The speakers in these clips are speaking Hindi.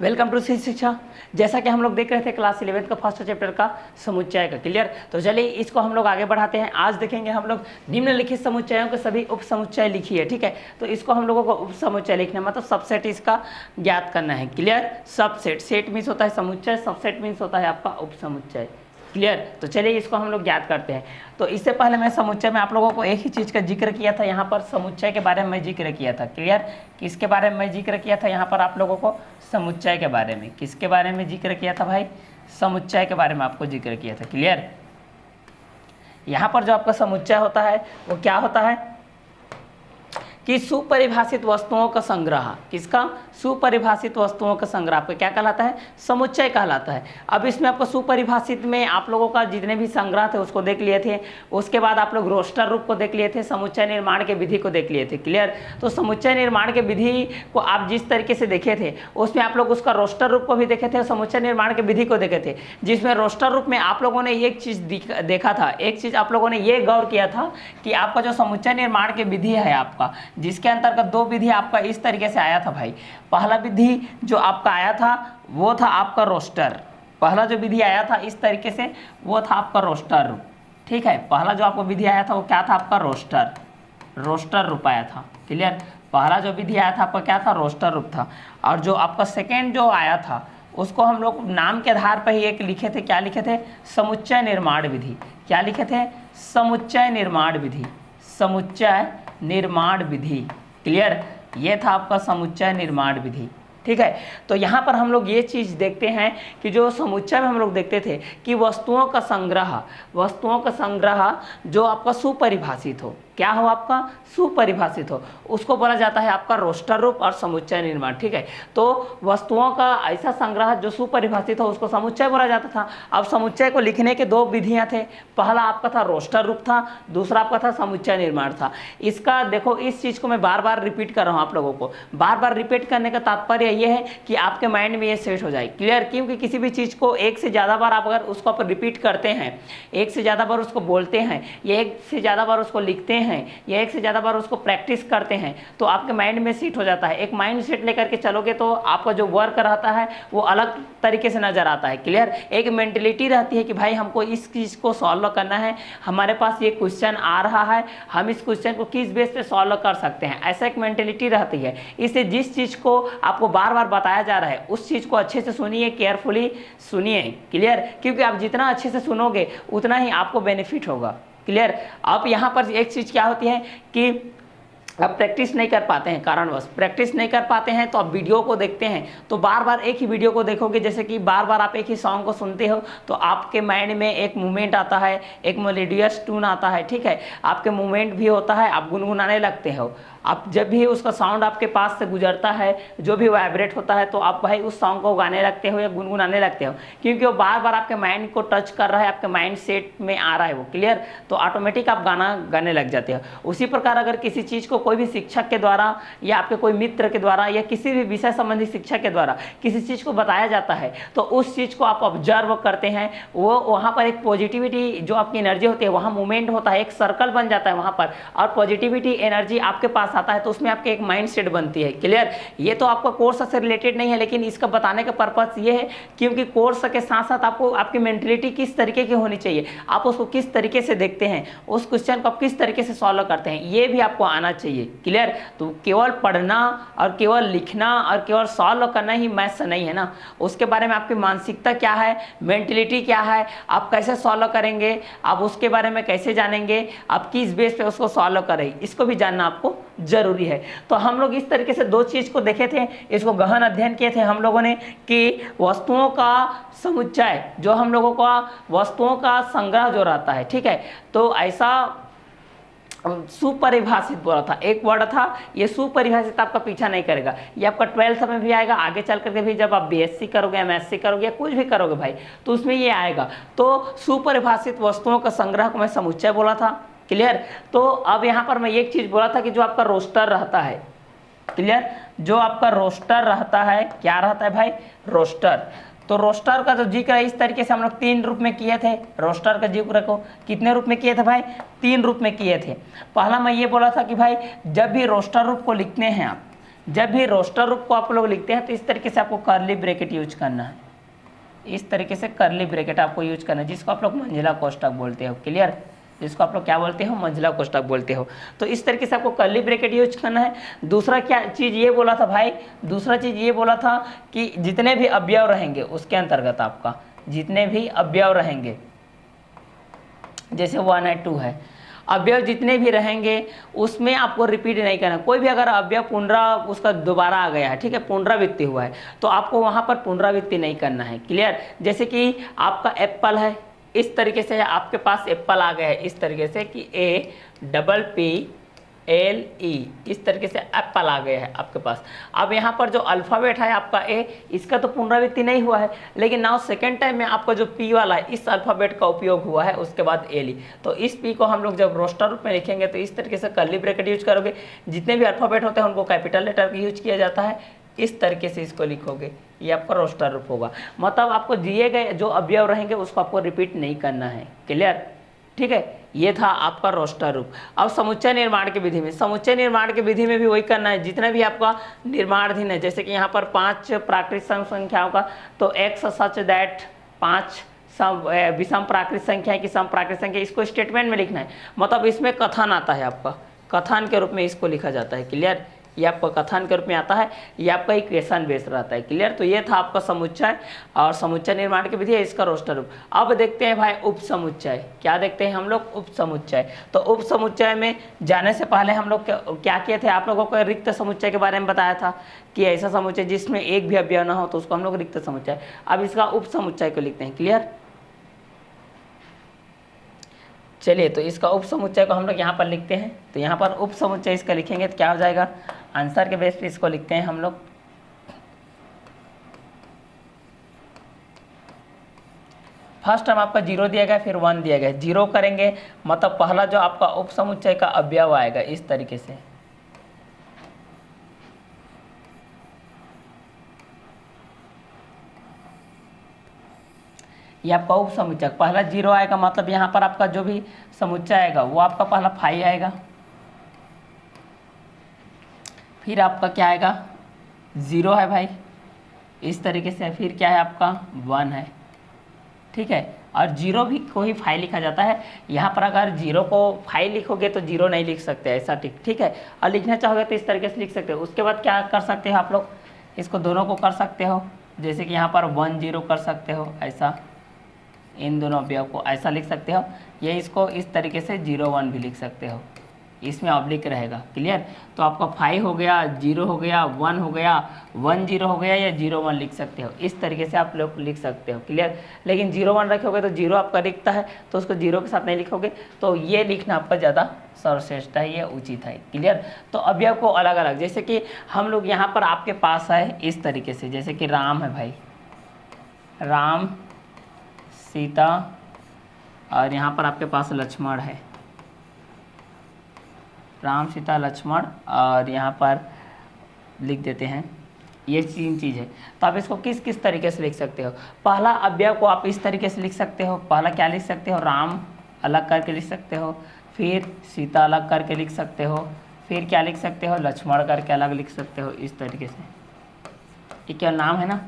वेलकम टू सी शिक्षा। जैसा कि हम लोग देख रहे थे क्लास 11 का फर्स्ट चैप्टर का समुच्चय का क्लियर। तो चलिए इसको हम लोग आगे बढ़ाते हैं। आज देखेंगे हम लोग निम्नलिखित समुच्चयों के सभी उप समुच्चय लिखिए, ठीक है। तो इसको हम लोगों को उप समुच्चय लिखना मतलब सबसेट इसका ज्ञात करना है क्लियर। सबसेट, सेट मीन्स होता है समुच्चय, सबसेट मीन्स होता है आपका उप समुच्चय क्लियर। तो चलिए इसको हम लोग ज्ञात करते हैं। तो इससे पहले मैं समुच्चय में आप लोगों को एक ही चीज़ का जिक्र किया था, यहाँ पर समुच्चय के बारे में मैं जिक्र किया था क्लियर। किसके बारे में मैं जिक्र किया था यहाँ पर आप लोगों को? समुच्चय के बारे में। किसके बारे में जिक्र किया था भाई? समुच्चय के बारे में आपको जिक्र किया था क्लियर। यहाँ पर जो आपका समुच्चय होता है वो क्या होता है कि सुपरिभाषित वस्तुओं का संग्रह। किसका? सुपरिभाषित वस्तुओं का संग्रह आपका क्या कहलाता है? समुच्चय कहलाता है। अब इसमें आपको सुपरिभाषित में आप लोगों का जितने भी संग्रह थे उसको देख लिए थे। उसके बाद आप लोग रोस्टर रूप को देख लिए थे, समुच्चय निर्माण के विधि को देख लिए थे क्लियर। तो समुच्चय निर्माण के विधि को आप जिस तरीके से देखे थे उसमें आप लोग उसका रोस्टर रूप को भी देखे थे, समुच्चय निर्माण के विधि को देखे थे। जिसमें रोस्टर रूप में आप लोगों ने एक चीज़ देखा था, एक चीज़ आप लोगों ने ये गौर किया था कि आपका जो समुच्चय निर्माण के विधि है आपका, जिसके अंतर्गत दो विधि आपका इस तरीके से आया था भाई। पहला विधि जो आपका आया था वो था आपका रोस्टर। पहला जो विधि आया था इस तरीके से वो था आपका रोस्टर, ठीक है। पहला जो आपको विधि आया था वो क्या था? आपका रोस्टर, रोस्टर रूप आया था क्लियर। पहला जो विधि आया था आपका क्या था? रोस्टर रूप था। और जो आपका सेकेंड जो आया था उसको हम लोग नाम के आधार पर ही एक लिखे थे। क्या लिखे थे? समुच्चय निर्माण विधि। क्या लिखे थे? समुच्चय निर्माण विधि। समुच्चय निर्माण विधि क्लियर। ये था आपका समुच्चय निर्माण विधि, ठीक है। तो यहाँ पर हम लोग ये चीज़ देखते हैं कि जो समुच्चय में हम लोग देखते थे कि वस्तुओं का संग्रह, वस्तुओं का संग्रह जो आपका सुपरिभाषित हो, क्या हो? आपका सुपरिभाषित हो, उसको बोला जाता है आपका रोस्टर रूप और समुच्चय निर्माण, ठीक है। तो वस्तुओं का ऐसा संग्रह जो सुपरिभाषित हो उसको समुच्चय बोला जाता था। अब समुच्चय को लिखने के दो विधियां थे, पहला आपका था रोस्टर रूप था, दूसरा आपका था समुच्चय निर्माण था। इसका देखो, इस चीज़ को मैं बार बार रिपीट कर रहा हूँ आप लोगों को। बार बार रिपीट करने का तात्पर्य ये है कि आपके माइंड में ये सेट हो जाए क्लियर। क्योंकि किसी भी चीज़ को एक से ज़्यादा बार आप अगर उसको आप रिपीट करते हैं, एक से ज़्यादा बार उसको बोलते हैं, या एक से ज़्यादा बार उसको लिखते हैं, या एक से ज़्यादा बार उसको प्रैक्टिस करते हैं, तो आपके माइंड में सेट हो जाता है। एक माइंड सेट लेकर के चलोगे तो आपका जो वर्क रहता है वो अलग तरीके से नज़र आता है क्लियर। एक मेंटलिटी रहती है कि भाई हमको इस चीज़ को सॉल्व करना है, हमारे पास ये क्वेश्चन आ रहा है, हम इस क्वेश्चन को किस बेस पे सॉल्व कर सकते हैं, ऐसा एक मेंटलिटी रहती है। इससे जिस चीज़ को आपको बार बार बताया जा रहा है उस चीज़ को अच्छे से सुनिए, केयरफुली सुनिए क्लियर। क्योंकि आप जितना अच्छे से सुनोगे उतना ही आपको बेनिफिट होगा क्लियर। अब यहाँ पर एक चीज़ क्या होती है कि आप प्रैक्टिस नहीं कर पाते हैं, कारणवश प्रैक्टिस नहीं कर पाते हैं तो आप वीडियो को देखते हैं तो बार बार एक ही वीडियो को देखोगे। जैसे कि बार बार आप एक ही सॉन्ग को सुनते हो तो आपके माइंड में एक मूवमेंट आता है, एक मेलोडियस ट्यून आता है, ठीक है। आपके मूवमेंट भी होता है, आप गुनगुनाने लगते हो। आप जब भी उसका साउंड आपके पास से गुजरता है, जो भी वाइब्रेट होता है, तो आप भाई उस सॉन्ग को गाने लगते हो या गुनगुनाने लगते हो, क्योंकि वो बार बार आपके माइंड को टच कर रहा है, आपके माइंड सेट में आ रहा है वो क्लियर। तो ऑटोमेटिक आप गाना गाने लग जाते हो। उसी प्रकार अगर किसी चीज़ को कोई भी शिक्षक के द्वारा या आपके कोई मित्र के द्वारा या किसी भी विषय संबंधी शिक्षक के द्वारा किसी चीज़ को बताया जाता है तो उस चीज़ को आप ऑब्जर्व करते हैं, वो वहाँ पर एक पॉजिटिविटी जो आपकी एनर्जी होती है, वहाँ मूवमेंट होता है, एक सर्कल बन जाता है वहाँ पर, और पॉजिटिविटी एनर्जी आपके पास आता है तो उसमें आपके एक माइंड सेट बनती है क्लियर। ये तो आपका कोर्स से रिलेटेड नहीं है, लेकिन इसका बताने का पर्पस ये है क्योंकि कोर्स के साथ साथ आपको आपकी मेंटलिटी किस तरीके की होनी चाहिए, आप उसको किस तरीके से देखते हैं, उस क्वेश्चन को आप किस तरीके से सॉल्व करते हैं, ये भी आपको आना चाहिए क्लियर। तो केवल पढ़ना और केवल लिखना और केवल सॉल्व करना ही मैथ्स नहीं है ना, उसके बारे में आपकी मानसिकता क्या है, मेंटलिटी क्या है, आप कैसे सॉल्व करेंगे, आप उसके बारे में कैसे जानेंगे, आप किस बेस पे उसको सॉल्व करें, इसको भी जानना आपको जरूरी है। तो हम लोग इस तरीके से दो चीज़ को देखे थे, इसको गहन अध्ययन किए थे हम लोगों ने कि वस्तुओं का समुच्चय, जो हम लोगों का वस्तुओं का संग्रह जो रहता है, ठीक है। तो ऐसा सुपरिभाषित बोला था, एक वर्ड था ये सुपरिभाषित, आपका पीछा नहीं करेगा। ये आपका 12th में भी आएगा, आगे चल करके भी जब आप बीएससी करोगे, एमएससी करोगे या कुछ भी करोगे भाई तो उसमें ये आएगा। तो सुपरिभाषित वस्तुओं का संग्रह को मैं समुच्चय बोला था क्लियर। तो अब यहाँ पर मैं एक चीज़ बोला था कि जो आपका रोस्टर रहता है क्लियर, जो आपका रोस्टर रहता है, क्या रहता है भाई? रोस्टर। तो रोस्टर का जो जिक्र है इस तरीके से हम लोग 3 रूप में किए थे। रोस्टर का जिक्र को कितने रूप में किए थे भाई? 3 रूप में किए थे। पहला मैं ये बोला था कि भाई जब भी रोस्टर रूप को लिखते हैं आप, जब भी रोस्टर रूप को आप लोग लिखते हैं तो इस तरीके से आपको कर्ली ब्रैकेट यूज करना है, इस तरीके से कर्ली ब्रैकेट आपको यूज करना है, जिसको आप लोग मंझला कोष्ठक बोलते हो। क्लियर, जिसको आप लोग क्या बोलते हो, मंझला कोष्ठक बोलते हो। तो इस तरीके से आपको कर्ली ब्रैकेट यूज करना है। दूसरा क्या चीज़ ये बोला था भाई, दूसरा चीज़ ये बोला था कि जितने भी अवयव रहेंगे उसके अंतर्गत आपका जितने भी अवयव रहेंगे, जैसे 1 है 2 है, अवयव जितने भी रहेंगे उसमें आपको रिपीट नहीं करना। कोई भी अगर अवयव उसका दोबारा आ गया है, ठीक है, पुनरावृत्ति हुआ है, तो आपको वहाँ पर पुनरावृत्ति नहीं करना है। क्लियर, जैसे कि आपका एप्पल है, इस तरीके से आपके पास एप्पल आ गया है, इस तरीके से कि APPLE, इस तरीके से एप्पल आ गया है आपके पास। अब यहाँ पर जो अल्फ़ाबेट है आपका ए, इसका तो पुनरावृत्ति नहीं हुआ है, लेकिन नाउ सेकेंड टाइम में आपका जो पी वाला है इस अल्फ़ाबेट का उपयोग हुआ है, उसके बाद एली। तो इस पी को हम लोग जब रोस्टर रूप में लिखेंगे तो इस तरीके से कर्ली ब्रैकेट यूज करोगे। जितने भी अल्फ़ाबेट होते हैं उनको कैपिटल लेटर का यूज किया जाता है, इस तरीके से इसको लिखोगे, ये आपका रोस्टर रूप होगा। मतलब आपको दिए गए जो अवयव रहेंगे उसको आपको रिपीट नहीं करना है। क्लियर, ठीक है, ये था आपका रोस्टर रूप। अब समुच्चय निर्माण की विधि में, समुच्चय निर्माण की विधि में भी वही करना है, जितना भी आपका निर्माणाधीन है, जैसे कि यहाँ पर 5 प्राकृत संख्याओं का, तो एक्स सच दैट 5 विषम प्राकृत संख्या है कि सम प्राकृत संख्या, इसको स्टेटमेंट में लिखना है। मतलब इसमें कथन आता है, आपका कथन के रूप में इसको लिखा जाता है। क्लियर, ये आपका कथन के रूप में आता है, ये आपका इक्वेशन बेस रहता है। क्लियर, तो ये था आपका समुच्चय और समुच्चय निर्माण की विधि है, इसका रोस्टर रूप। अब देखते हैं भाई उप समुच्चय, क्या देखते हैं हम लोग, उप समुच्चय। तो उप समुच्चय में जाने से पहले हम लोग क्या किए थे, आप लोगों को रिक्त समुच्चय के बारे में बताया था कि ऐसा समुच्चय जिसमें एक भी अवयव ना हो तो उसको हम लोग रिक्त समुच्चय। अब इसका उप समुच्चय को लिखते हैं। क्लियर, चलिए, तो इसका उप समुच्चय को हम लोग यहाँ पर लिखते हैं। तो यहाँ पर उप समुच्चय इसका लिखेंगे तो क्या हो जाएगा, आंसर के बेस पे इसको लिखते हैं हम लोग। फर्स्ट टर्म आपका 0 दिया गया, फिर 1 दिया गया, 0 करेंगे मतलब पहला जो आपका उप समुच्चय का अवयव आएगा इस तरीके से। ये आपका उप समुच्चय पहला 0 आएगा, मतलब यहाँ पर आपका जो भी समुच्चय आएगा वो आपका पहला 5 आएगा, फिर आपका क्या आएगा 0 है भाई, इस तरीके से, फिर क्या है आपका 1 है, ठीक है। और 0 भी को ही 5 लिखा जाता है। यहाँ पर अगर 0 को 5 लिखोगे तो 0 नहीं लिख सकते, ऐसा ठीक है। और लिखना चाहोगे तो इस तरीके से लिख सकते हो। उसके बाद क्या कर सकते हो आप लोग, इसको दोनों को कर सकते हो, जैसे कि यहाँ पर 1 0 कर सकते हो, ऐसा इन दोनों अवयव को ऐसा लिख सकते हो। ये इसको इस तरीके से 0 1 भी लिख सकते हो, इसमें ऑब्लिक रहेगा। क्लियर, तो आपका 5 हो गया, 0 हो गया, 1 हो गया, 1 0 हो गया, या 0 1 लिख सकते हो, इस तरीके से आप लोग लिख सकते हो। क्लियर, लेकिन 0 1 रखोगे तो 0 आपका दिखता है तो उसको 0 के साथ नहीं लिखोगे, तो ये लिखना आपका ज़्यादा सर्वश्रेष्ठ है, ये उचित है। क्लियर, तो अवयव को अलग अलग, जैसे कि हम लोग यहाँ पर आपके पास है इस तरीके से, जैसे कि राम है भाई, राम सीता, और यहाँ पर आपके पास लक्ष्मण है, राम सीता लक्ष्मण, और यहाँ पर लिख देते हैं ये 3 चीज़ है। तो आप इसको किस किस तरीके से लिख सकते हो। पहला अवयव को आप इस तरीके से लिख सकते हो, पहला क्या लिख सकते हो, राम अलग करके लिख सकते हो, फिर सीता अलग करके लिख सकते हो, फिर क्या लिख सकते हो, लक्ष्मण करके अलग लिख सकते हो, इस तरीके से। ये क्या नाम है ना।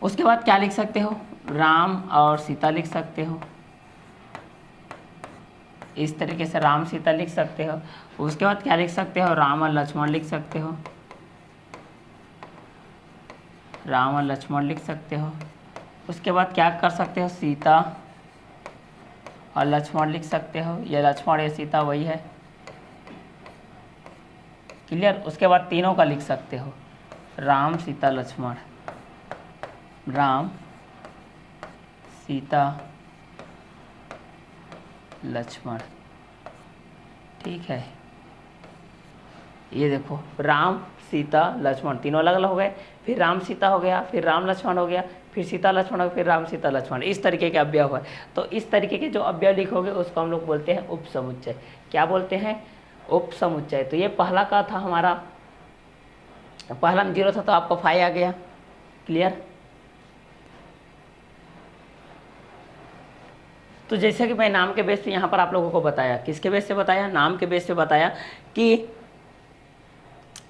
उसके बाद क्या लिख सकते हो, राम और सीता लिख सकते हो, इस तरीके से राम सीता लिख सकते हो। उसके बाद क्या लिख सकते हो, राम और लक्ष्मण लिख सकते हो, राम और लक्ष्मण लिख सकते हो। उसके बाद क्या कर सकते हो, सीता और लक्ष्मण लिख सकते हो, या लक्ष्मण या सीता वही है। क्लियर, उसके बाद तीनों का लिख सकते हो, राम सीता लक्ष्मण, राम सीता लक्ष्मण, ठीक है। ये देखो राम सीता लक्ष्मण तीनों अलग अलग हो गए, फिर राम सीता हो गया, फिर राम लक्ष्मण हो गया, फिर सीता लक्ष्मण हो गया, फिर राम सीता लक्ष्मण, इस तरीके के अवयव है। तो इस तरीके के जो अवयव लिखोगे उसको हम लोग बोलते हैं उप समुच्चय। क्या बोलते हैं, उप समुच्चय। तो ये पहला का था हमारा, पहला में 0 था तो आपका 5 आ गया। क्लियर, तो जैसे कि मैं नाम के बेस पे यहाँ पर आप लोगों को बताया, किसके बेस पे बताया, नाम के बेस पे बताया कि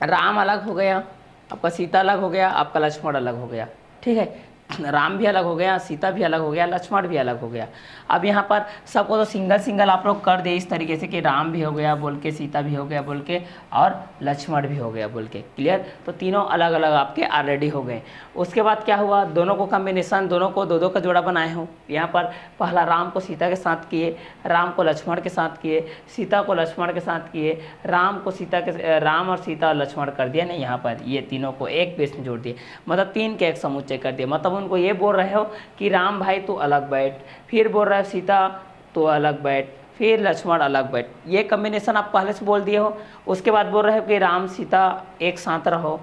राम अलग हो गया, आपका सीता अलग हो गया, आपका लक्ष्मण अलग हो गया, ठीक है। राम भी अलग हो गया, सीता भी अलग हो गया, लक्ष्मण भी अलग हो गया। अब यहाँ पर सबको तो सिंगल सिंगल आप लोग कर दे इस तरीके से कि राम भी हो गया बोल के, सीता भी हो गया बोल के, और लक्ष्मण भी हो गया बोल के, क्लियर। तो तीनों अलग अलग आपके ऑलरेडी हो गए। उसके बाद क्या हुआ, दोनों को कम्बिनेशन, दोनों को दो दो का जोड़ा बनाए हो। यहाँ पर पहला राम को सीता के साथ किए, राम को लक्ष्मण के साथ किए, सीता को लक्ष्मण के साथ किए, राम को सीता के, राम और सीता और लक्ष्मण कर दिया नहीं, यहाँ पर ये तीनों को एक पेज में जोड़ दिए, मतलब 3 के एक समुच्चय कर दिया। मतलब उनको ये बोल रहे हो कि राम भाई तू अलग बैठ, फिर बोल रहे हो सीता तू अलग बैठ, फिर लक्ष्मण अलग बैठ, ये कम्बिनेशन आप पहले से बोल दिए हो। उसके बाद बोल रहे हो कि राम सीता एक साथ रहो,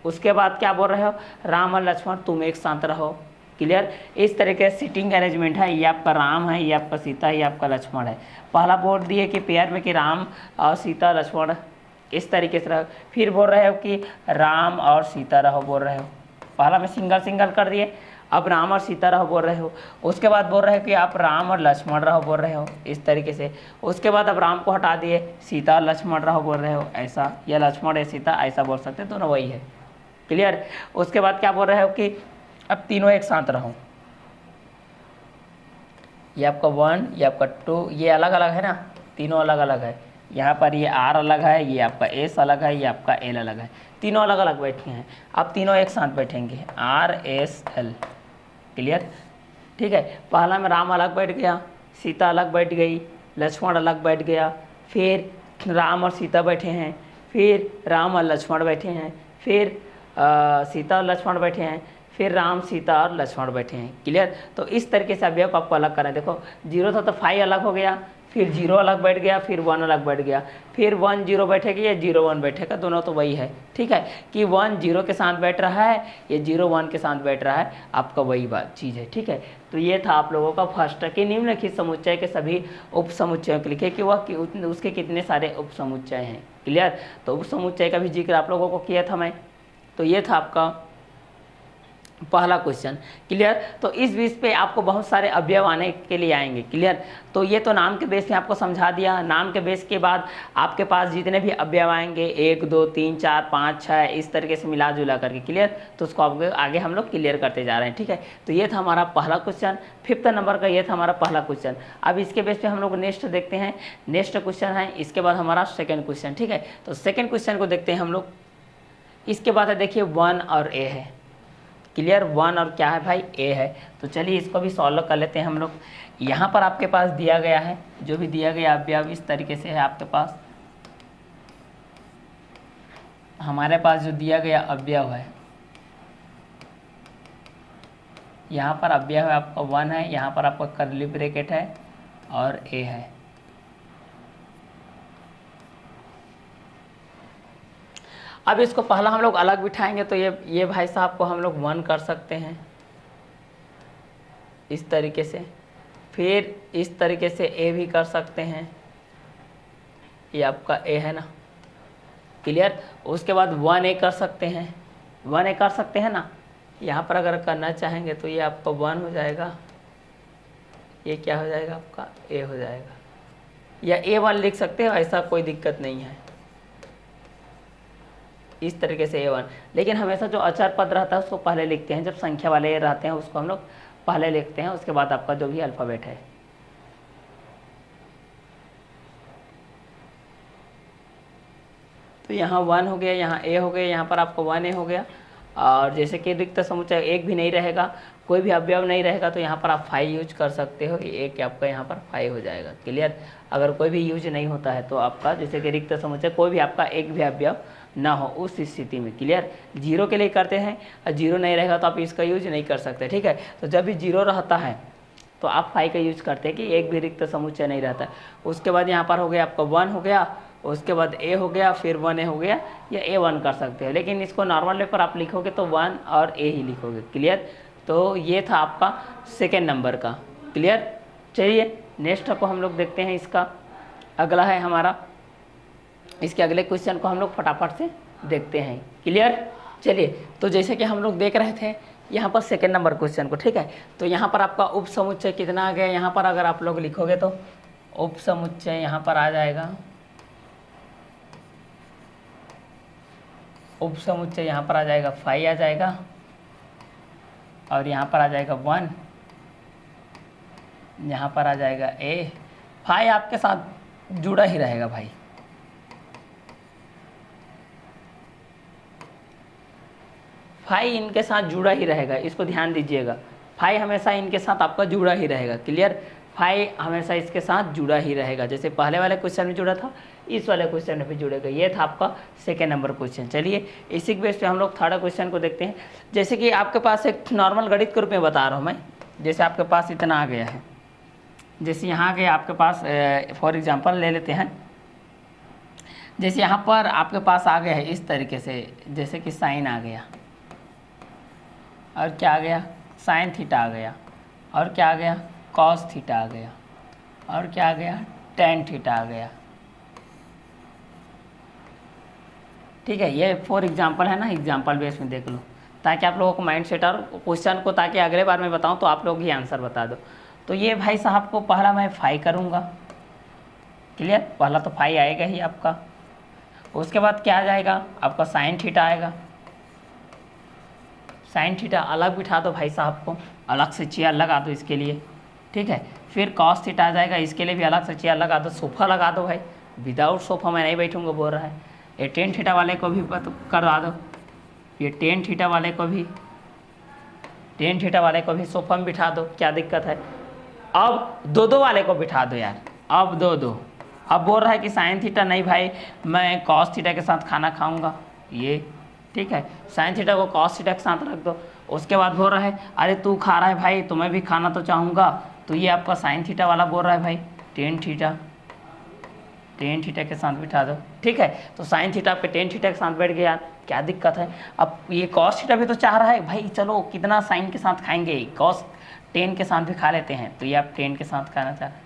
उसके बाद क्या बोल रहे हो, राम और लक्ष्मण तुम एक साथ रहो, क्लियर। इस तरीके से सीटिंग अरेंजमेंट है, ये आपका राम है, ये आपका सीता है, ये आपका लक्ष्मण है। पहला बोल दिए कि पेयर में कि राम और सीता लक्ष्मण इस तरीके से रहो, फिर बोल रहे हो कि राम और सीता रहो बोल रहे हो, पहला में सिंगल सिंगल कर दिए, अब राम और सीता रहो बोल रहे हो। उसके बाद बोल रहे हो कि आप राम और लक्ष्मण रहो बोल रहे हो इस तरीके से। उसके बाद अब राम को हटा दिए, सीता और लक्ष्मण रहो बोल रहे हो ऐसा, या लक्ष्मण या सीता ऐसा बोल सकते हैं, दोनों वही है, क्लियर। उसके बाद क्या बोल रहे हो कि अब तीनों एक साथ रहो, ये आपका 1, ये आपका 2, ये अलग अलग है ना, तीनों अलग अलग है। यहाँ पर ये R अलग है, ये आपका S अलग है, ये आपका L अलग है, तीनों अलग अलग बैठे हैं। अब तीनों एक साथ बैठेंगे, R S L, क्लियर, ठीक है। पहला में राम अलग बैठ गया, सीता अलग बैठ गई, लक्ष्मण अलग बैठ गया, फिर राम और सीता बैठे हैं, फिर राम और लक्ष्मण बैठे हैं, फिर सीता और लक्ष्मण बैठे हैं, फिर राम सीता और लक्ष्मण बैठे हैं, क्लियर। तो इस तरीके से अवयव को आपको अलग करना है। देखो 0 था तो 5 अलग हो गया, फिर 0 अलग बैठ गया, फिर 1 अलग बैठ गया, फिर 1 0 बैठेगी या 0 1 बैठेगा, दोनों तो वही है, ठीक है। कि 1 0 के साथ बैठ रहा है, ये 0 1 के साथ बैठ रहा है, आपका वही बात चीज़ है, ठीक है। तो ये था आप लोगों का फर्स्ट कि निम्नलिखित समुच्चय के सभी उप समुच्चयों के लिखे कि वह उसके कितने सारे उप समुच्चय हैं, क्लियर। तो उप समुच्चय का भी जिक्र आप लोगों को किया था मैं। तो ये था आपका पहला क्वेश्चन, क्लियर। तो इस बीच पे आपको बहुत सारे अवयव आने के लिए आएंगे, क्लियर। तो ये तो नाम के बेस पे आपको समझा दिया। नाम के बेस के बाद आपके पास जितने भी अवयव आएंगे 1 2 3 4 5 6 इस तरीके से मिला जुला करके, क्लियर। तो उसको आगे हम लोग क्लियर करते जा रहे हैं, ठीक है। तो ये था हमारा पहला क्वेश्चन, 5th नंबर का ये था हमारा पहला क्वेश्चन। अब इसके बेस पे हम लोग नेक्स्ट देखते हैं, नेक्स्ट क्वेश्चन है, इसके बाद हमारा सेकेंड क्वेश्चन, ठीक है। तो सेकेंड क्वेश्चन को देखते हैं हम लोग। इसके बाद है देखिए 1 और A है, क्लियर। 1 और क्या है भाई, A है। तो चलिए इसको भी सॉल्व कर लेते हैं हम लोग। यहाँ पर आपके पास दिया गया है, जो भी दिया गया अवयव इस तरीके से है आपके पास। हमारे पास जो दिया गया अवयव है, यहाँ पर अवयव है आपका 1 है, यहाँ पर आपका कर्ली ब्रैकेट है और A है। अब इसको पहला हम लोग अलग बिठाएंगे, तो ये भाई साहब को हम लोग 1 कर सकते हैं इस तरीके से, फिर इस तरीके से A भी कर सकते हैं, ये आपका A है ना, क्लियर। उसके बाद 1A कर सकते हैं, 1A कर सकते हैं ना। यहाँ पर अगर करना चाहेंगे तो ये आपका 1 हो जाएगा, ये क्या हो जाएगा आपका A हो जाएगा, या A1 लिख सकते हो, ऐसा कोई दिक्कत नहीं है, इस तरीके से A1। लेकिन हमेशा जो अचर पद रहता है उसको पहले लिखते हैं, जब संख्या वाले रहते हैं उसको हम लोग पहले लिखते हैं, उसके बाद आपका जो भी अल्फ़ाबेट है। तो यहाँ 1 हो गया, यहाँ A हो गया, यहाँ पर आपको 1A हो गया। और जैसे कि रिक्त समुच्चय एक भी नहीं रहेगा, कोई भी अवयव नहीं रहेगा, तो यहाँ पर आप 5 यूज कर सकते हो, कि एक आपका यहाँ पर 5 हो जाएगा, क्लियर। अगर कोई भी यूज नहीं होता है तो आपका जैसे कि रिक्त समुच्चय कोई भी आपका एक भी अवयव ना हो उस स्थिति में, क्लियर। 0 के लिए करते हैं, और 0 नहीं रहेगा तो आप इसका यूज नहीं कर सकते, ठीक है। तो जब भी 0 रहता है तो आप 5 का यूज करते हैं कि एक भी रिक्त समुच्चय नहीं रहता। उसके बाद यहाँ पर हो गया आपका 1 हो गया, उसके बाद A हो गया, फिर 1A हो गया, या A1 कर सकते हो। लेकिन इसको नॉर्मल पेपर आप लिखोगे तो 1 और A ही लिखोगे, क्लियर। तो ये था आपका सेकेंड नंबर का, क्लियर। चलिए नेक्स्ट को हम लोग देखते हैं, इसका अगला है हमारा, इसके अगले क्वेश्चन को हम लोग फटाफट से देखते हैं, क्लियर। चलिए तो जैसे कि हम लोग देख रहे थे यहाँ पर सेकेंड नंबर क्वेश्चन को, ठीक है। तो यहाँ पर आपका उप समुच्चय कितना आ गया, यहाँ पर अगर आप लोग लिखोगे तो उप समुच्चय यहाँ पर आ जाएगा उप समुच्चय यहाँ पर आ जाएगा 5 आ जाएगा, और यहाँ पर आ जाएगा 1, यहाँ पर आ जाएगा ए। 5 आपके साथ जुड़ा ही रहेगा भाई, फाई इनके साथ जुड़ा ही रहेगा, इसको ध्यान दीजिएगा। फाई हमेशा इनके साथ आपका जुड़ा ही रहेगा, क्लियर। फाई हमेशा इसके साथ जुड़ा ही रहेगा, जैसे पहले वाले क्वेश्चन में जुड़ा था, इस वाले क्वेश्चन में भी जुड़ेगा। ये था आपका सेकेंड नंबर क्वेश्चन। चलिए इसी के बेस पे हम लोग थर्ड क्वेश्चन को देखते हैं। जैसे कि आपके पास एक नॉर्मल गणित के रूप में बता रहा हूँ मैं, जैसे आपके पास इतना आ गया है, जैसे यहाँ गया आपके पास, फॉर एग्जाम्पल ले लेते हैं, जैसे यहाँ पर आपके पास आ गया है इस तरीके से, जैसे कि साइन आ गया, और क्या आ गया, साइन थीटा आ गया, और क्या आ गया, कॉस थीटा आ गया, और क्या आ गया, टेन थीटा आ गया। ठीक है, ये फॉर एग्जांपल है ना, एग्जांपल बेस में देख लो, ताकि आप लोगों को माइंड सेट और क्वेश्चन को, ताकि अगले बार मैं बताऊं तो आप लोग ही आंसर बता दो। तो ये भाई साहब को पहला मैं फाई करूँगा, क्लियर, पहला तो फाई आएगा ही आपका। उसके बाद क्या आ जाएगा आपका, साइन थीटा आएगा। साइन थीटा अलग बिठा दो भाई साहब को, अलग से चेयर लगा दो इसके लिए, ठीक है। फिर कॉस थीटा आ जाएगा, इसके लिए भी अलग से चेयर लगा दो, सोफ़ा लगा दो भाई, विदाउट सोफ़ा मैं नहीं बैठूंगा बोल रहा है। ये टेन थीटा वाले को भी करवा दो, ये टेन थीटा वाले को भी, टेन थीटा वाले को भी सोफ़ा में बिठा दो, क्या दिक्कत है। अब दो वाले को बिठा दो यार, अब दो। अब बोल रहा है कि साइन थीटा नहीं भाई, मैं कॉस थीटा के साथ खाना खाऊंगा, ये ठीक है, साइन थीटा को कॉस थीटा के साथ रख दो। उसके बाद बोल रहा है अरे तू खा रहा है भाई, तो मैं भी खाना तो चाहूँगा, तो ये आपका साइन थीटा वाला बोल रहा है भाई टेन थीटा के साथ बिठा दो, ठीक है। तो साइन थीटा आपके टेन थीटा के साथ बैठ गया यार, क्या दिक्कत है। अब ये कॉस थीटा भी तो चाह रहा है भाई, चलो कितना साइन के साथ खाएंगे, कॉस टेन के साथ भी खा लेते हैं, तो ये आप टेन के साथ खाना चाह रहे हैं।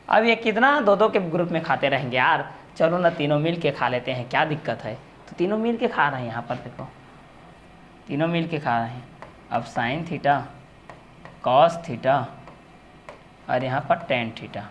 अब ये कितना दो के ग्रुप में खाते रहेंगे यार, चलो ना तीनों मिल के खा लेते हैं, क्या दिक्कत है। तो तीनों मिल के खा रहे हैं, यहाँ पर देखो तीनों मिल के खा रहे हैं। अब साइन थीटा, कॉस थीटा, और यहाँ पर टेन थीटा,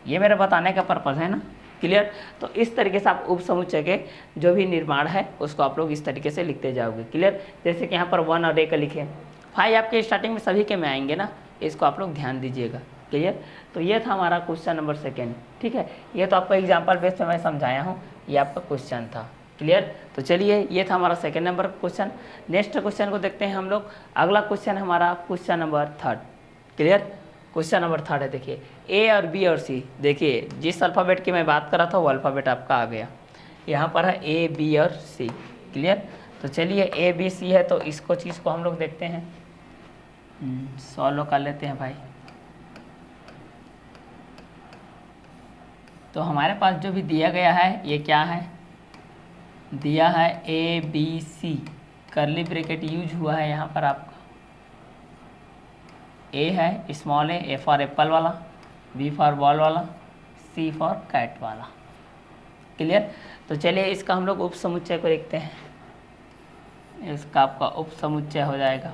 ये मेरा बताने का पर्पज़ है ना, क्लियर। तो इस तरीके से आप उप समुच्चय के जो भी निर्माण है उसको आप लोग इस तरीके से लिखते जाओगे, क्लियर। जैसे कि यहाँ पर 1 और ए का लिखे, फाई आपके स्टार्टिंग में सभी के में आएंगे ना, इसको आप लोग ध्यान दीजिएगा, क्लियर। तो ये था हमारा क्वेश्चन नंबर सेकेंड, ठीक है। ये तो आपको एग्जाम्पल बेस पे मैं समझाया हूँ, ये आपका क्वेश्चन था, क्लियर। तो चलिए ये था हमारा second number question. Next question को देखते हैं हम लोग। अगला क्वेश्चन हमारा question number third, clear. Question number third है, देखिए ए और बी और सी, देखिए जिस अल्फ़ाबेट की मैं बात कर रहा था वो अल्फ़ाबेट आपका आ गया, यहाँ पर है ए बी और सी, क्लियर। तो चलिए ए बी सी है, तो इसको चीज़ को हम लोग देखते हैं, सॉल्व कर लेते हैं भाई। तो हमारे पास जो भी दिया गया है ये क्या है, दिया है ए बी सी, करली ब्रैकेट यूज हुआ है यहाँ पर आपका। ए है स्मॉल ए फॉर एप्पल वाला, बी फॉर बॉल वाला, सी फॉर कैट वाला, क्लियर। तो चलिए इसका हम लोग उप समुच्चय को देखते हैं। इसका आपका उप समुच्चय हो जाएगा,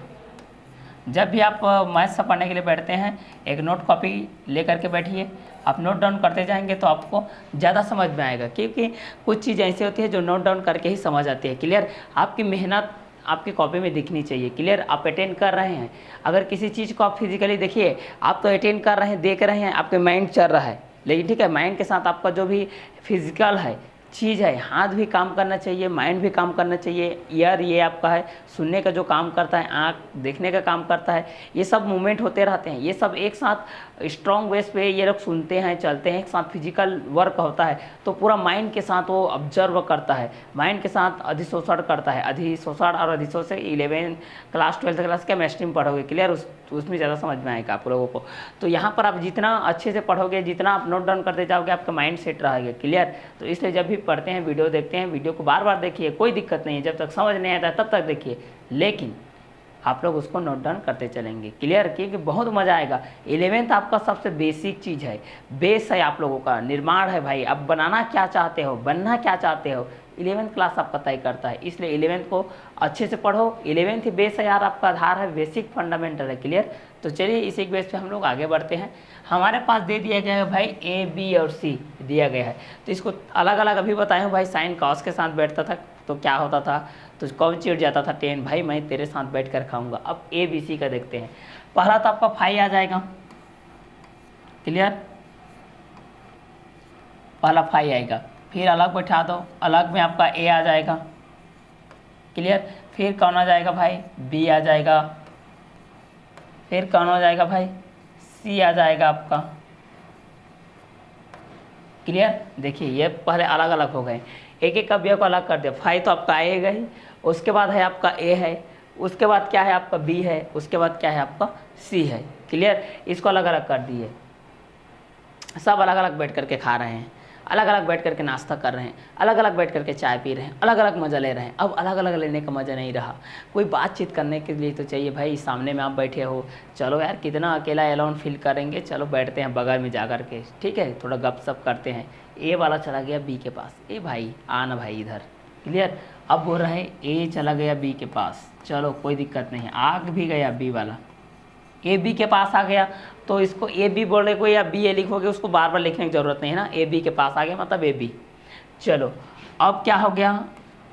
जब भी आप मैथ से पढ़ने के लिए बैठते हैं एक नोट कॉपी ले करके बैठिए, आप नोट डाउन करते जाएंगे तो आपको ज़्यादा समझ में आएगा, क्योंकि कुछ चीज़ ऐसी होती है जो नोट डाउन करके ही समझ आती है, क्लियर। आपकी मेहनत आपकी कॉपी में दिखनी चाहिए, क्लियर। आप अटेंड कर रहे हैं, अगर किसी चीज़ को आप फिजिकली देखिए, आप तो अटेंड कर रहे हैं, देख रहे हैं, आपके माइंड चल रहा है, लेकिन ठीक है, माइंड के साथ आपका जो भी फिजिकल है चीज़ है, हाथ भी काम करना चाहिए, माइंड भी काम करना चाहिए, ईयर ये आपका है सुनने का जो काम करता है, आँख देखने का काम करता है, ये सब मूवमेंट होते रहते हैं, ये सब एक साथ स्ट्रॉन्ग बेस पे ये लोग सुनते हैं, चलते हैं, एक साथ फिजिकल वर्क होता है, तो पूरा माइंड के साथ वो ऑब्जर्व करता है, माइंड के साथ अधिशोषण करता है। अधिशोषण और अधिशोषण 11 क्लास 12th क्लास केमिस्ट्री में पढ़ोगे, क्लियर, उसमें ज़्यादा समझ में आएगा आप लोगों को। तो यहाँ पर आप जितना अच्छे से पढ़ोगे, जितना आप नोट डाउन करते जाओगे, आपका माइंड सेट रहेगा, क्लियर। तो इसलिए जब भी पढ़ते हैं, वीडियो देखते हैं, वीडियो को बार बार देखिए, कोई दिक्कत नहीं है, जब तक समझ नहीं आता तब तक देखिए, लेकिन आप लोग उसको नोट डाउन करते चलेंगे, क्लियर, क्योंकि बहुत मज़ा आएगा। 11th आपका सबसे बेसिक चीज़ है, बेस है, आप लोगों का निर्माण है भाई। अब बनाना क्या चाहते हो, बनना क्या चाहते हो, 11th क्लास आपका तय करता है, इसलिए 11th को अच्छे से पढ़ो। 11th ही बेस है यार, आपका आधार है, बेसिक फंडामेंटल है। क्लियर? तो चलिए इसी के बेस पे हम लोग आगे बढ़ते हैं। हमारे पास दे दिया गया है भाई ए, बी और सी दिया गया है, तो इसको अलग अलग अभी बताए हूँ भाई। साइन कॉस के साथ बैठता था तो क्या होता था, तो कौन चिढ़ जाता था, 10 भाई मैं तेरे साथ बैठ कर खाऊंगा। अब ए बी सी का देखते हैं। पहला तो आपका फाई आ जाएगा। क्लियर? पहला फाई आएगा, फिर अलग बैठा दो, अलग में आपका ए आ जाएगा। क्लियर? फिर कौन आ जाएगा भाई, बी आ जाएगा। फिर कौन आ जाएगा भाई, सी आ जाएगा आपका। क्लियर? देखिए ये पहले अलग अलग हो गए, एक एक अवयव को अलग कर दिया। फाई तो आपका आएगा ही, उसके बाद है आपका ए है, उसके बाद क्या है आपका बी है, उसके बाद क्या है आपका सी है। क्लियर? इसको अलग अलग कर दिए, सब अलग अलग बैठ करके खा रहे हैं, अलग अलग बैठ करके नाश्ता कर रहे हैं, अलग अलग बैठ करके चाय पी रहे हैं, अलग अलग मज़ा ले रहे हैं। अब अलग अलग लेने का मज़ा नहीं रहा, कोई बातचीत करने के लिए तो चाहिए भाई। सामने में आप बैठे हो, चलो यार कितना अकेला एलोन फील करेंगे, चलो बैठते हैं बगल में जा कर के, ठीक है, थोड़ा गपशप करते हैं। ए वाला चला गया बी के पास, ए भाई आना भाई इधर। क्लियर? अब बोल रहे हैं ए चला गया बी के पास, चलो कोई दिक्कत नहीं, आग भी गया बी वाला, ए बी के पास आ गया, तो इसको ए बी बोल रहे को या बी ए लिखोगे, उसको बार बार लिखने की ज़रूरत नहीं है ना। ए बी के पास आ गया मतलब ए बी। चलो अब क्या हो गया,